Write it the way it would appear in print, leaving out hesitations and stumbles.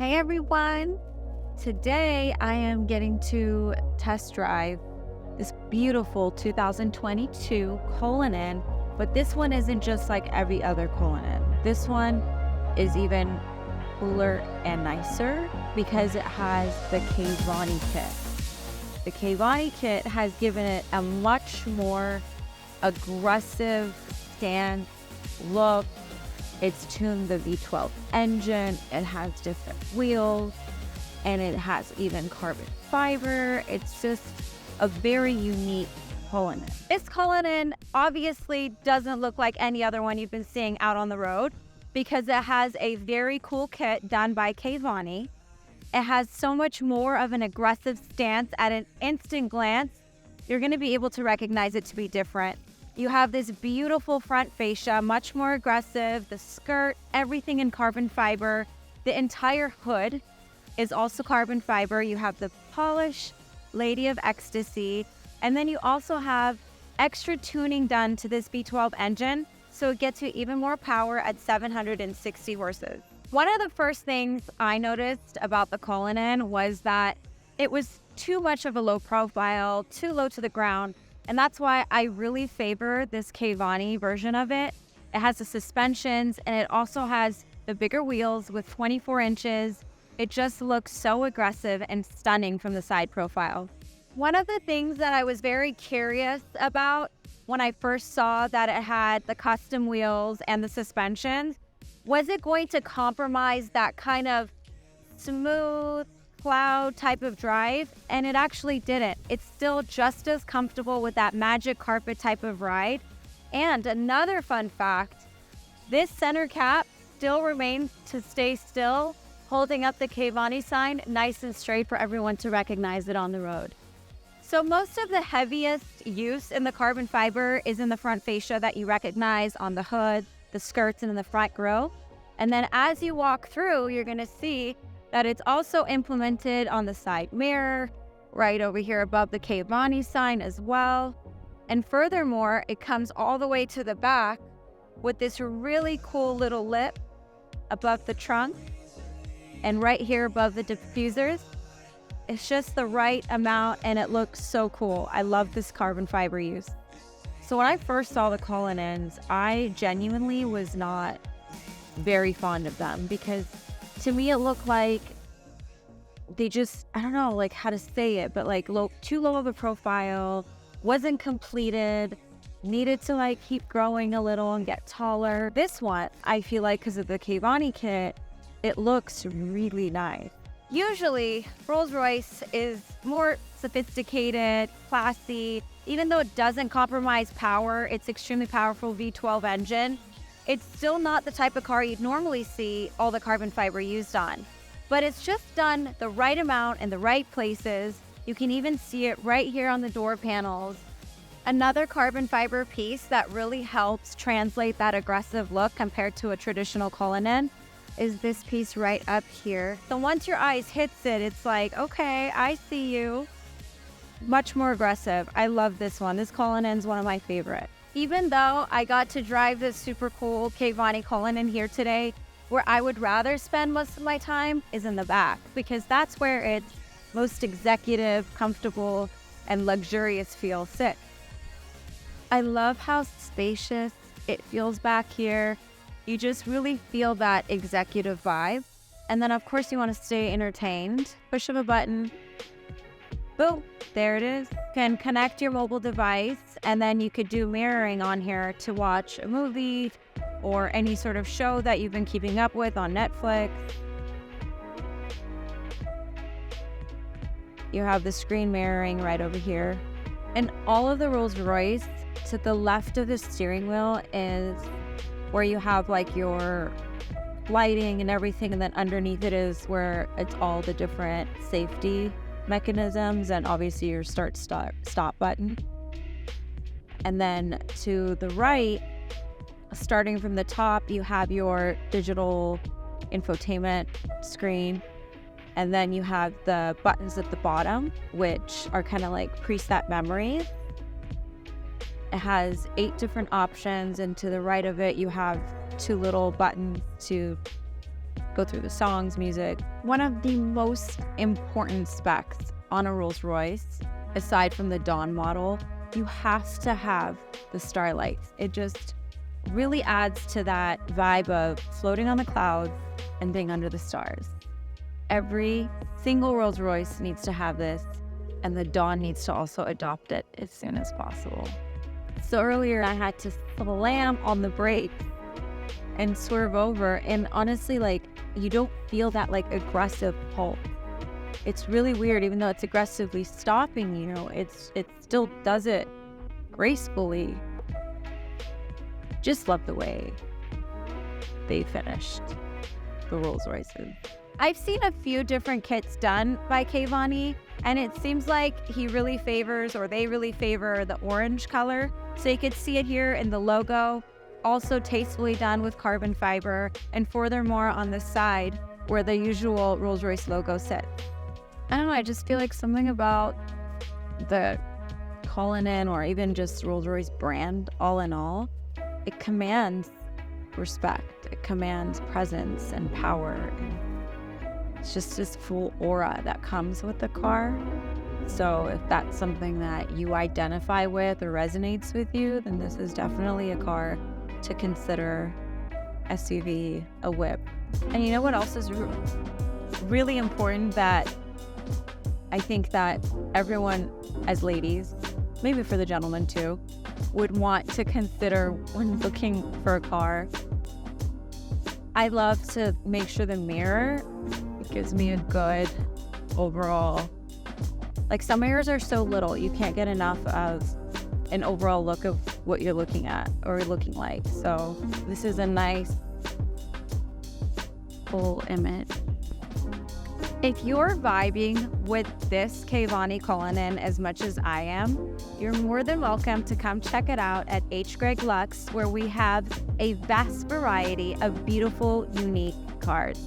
Hey everyone! Today I am getting to test drive this beautiful 2022 Cullinan, but this one isn't just like every other Cullinan. This one is even cooler and nicer because it has the Keyvani kit. The Keyvani kit has given it a much more aggressive stance look. It's tuned the V12 engine, it has different wheels, and it has even carbon fiber. It's just a very unique Cullinan. This Cullinan obviously doesn't look like any other one you've been seeing out on the road because it has a very cool kit done by Kavani. It has so much more of an aggressive stance. At an instant glance, you're going to be able to recognize it to be different. You have this beautiful front fascia, much more aggressive, the skirt, everything in carbon fiber. The entire hood is also carbon fiber. You have the polished Lady of Ecstasy, and then you also have extra tuning done to this V12 engine, so it gets you even more power at 760 horses. One of the first things I noticed about the Cullinan was that it was too much of a low profile, too low to the ground. And that's why I really favor this Keyvani version of it. It has the suspensions and it also has the bigger wheels with 24 inches. It just looks so aggressive and stunning from the side profile. One of the things that I was very curious about when I first saw that it had the custom wheels and the suspensions, was it going to compromise that kind of smooth cloud type of drive? And it actually didn't. It's still just as comfortable with that magic carpet type of ride. And another fun fact, this center cap still remains to stay still, holding up the Kavani sign nice and straight for everyone to recognize it on the road. So most of the heaviest use in the carbon fiber is in the front fascia that you recognize on the hood, the skirts, and in the front grille. And then as you walk through, you're going to see that it's also implemented on the side mirror, right over here above the Kavani sign as well. And furthermore, it comes all the way to the back with this really cool little lip above the trunk and right here above the diffusers. It's just the right amount and it looks so cool. I love this carbon fiber use. So when I first saw the Cullinans, I genuinely was not very fond of them because to me, it looked like they just, I don't know, like how to say it, but like too low of a profile, wasn't completed, needed to like keep growing a little and get taller. This one, I feel like because of the Keyvani kit, it looks really nice. Usually, Rolls-Royce is more sophisticated, classy. Even though it doesn't compromise power, it's extremely powerful V12 engine. It's still not the type of car you'd normally see all the carbon fiber used on, but it's just done the right amount in the right places. You can even see it right here on the door panels. Another carbon fiber piece that really helps translate that aggressive look compared to a traditional Cullinan is this piece right up here. So once your eyes hits it, it's like, okay, I see you. Much more aggressive. I love this one. This Cullinan's one of my favorite. Even though I got to drive this super cool Keyvani Cullinan here today, where I would rather spend most of my time is in the back because that's where its most executive, comfortable, and luxurious feel sits. I love how spacious it feels back here. You just really feel that executive vibe. And then of course you want to stay entertained. Push of a button. Boom, there it is. You can connect your mobile device and then you could do mirroring on here to watch a movie or any sort of show that you've been keeping up with on Netflix. You have the screen mirroring right over here. And all of the Rolls-Royce, to the left of the steering wheel is where you have like your lighting and everything, and then underneath it is where it's all the different safety mechanisms and obviously your stop button. And then to the right, starting from the top, you have your digital infotainment screen, and then you have the buttons at the bottom, which are kind of like preset memories. It has 8 different options, and to the right of it you have 2 little buttons to go through the songs, music. One of the most important specs on a Rolls Royce, aside from the Dawn model, you have to have the Starlight. It just really adds to that vibe of floating on the clouds and being under the stars. Every single Rolls Royce needs to have this, and the Dawn needs to also adopt it as soon as possible. So earlier I had to slam on the brake and swerve over, and honestly, like, you don't feel that like aggressive pull. It's really weird. Even though it's aggressively stopping you, it still does it gracefully. Just love the way they finished the Rolls Royces. I've seen a few different kits done by Keyvani, and it seems like he really favors, or they really favor, the orange color. So you could see it here in the logo, also tastefully done with carbon fiber, and furthermore on the side where the usual Rolls-Royce logo sits. I don't know, I just feel like something about the Cullinan, or even just Rolls-Royce brand, all in all, it commands respect, it commands presence and power, and it's just this full aura that comes with the car. So if that's something that you identify with or resonates with you, then this is definitely a car to consider. SUV, a whip. And you know what else is really important that I think that everyone, as ladies, maybe for the gentlemen too, would want to consider when looking for a car? I love to make sure the mirror gives me a good overall, like, some mirrors are so little, you can't get enough of an overall look of what you're looking at or looking like. So this is a nice full image. If you're vibing with this Kavani Cullinan as much as I am, you're more than welcome to come check it out at H. Greg Lux, where we have a vast variety of beautiful, unique cars.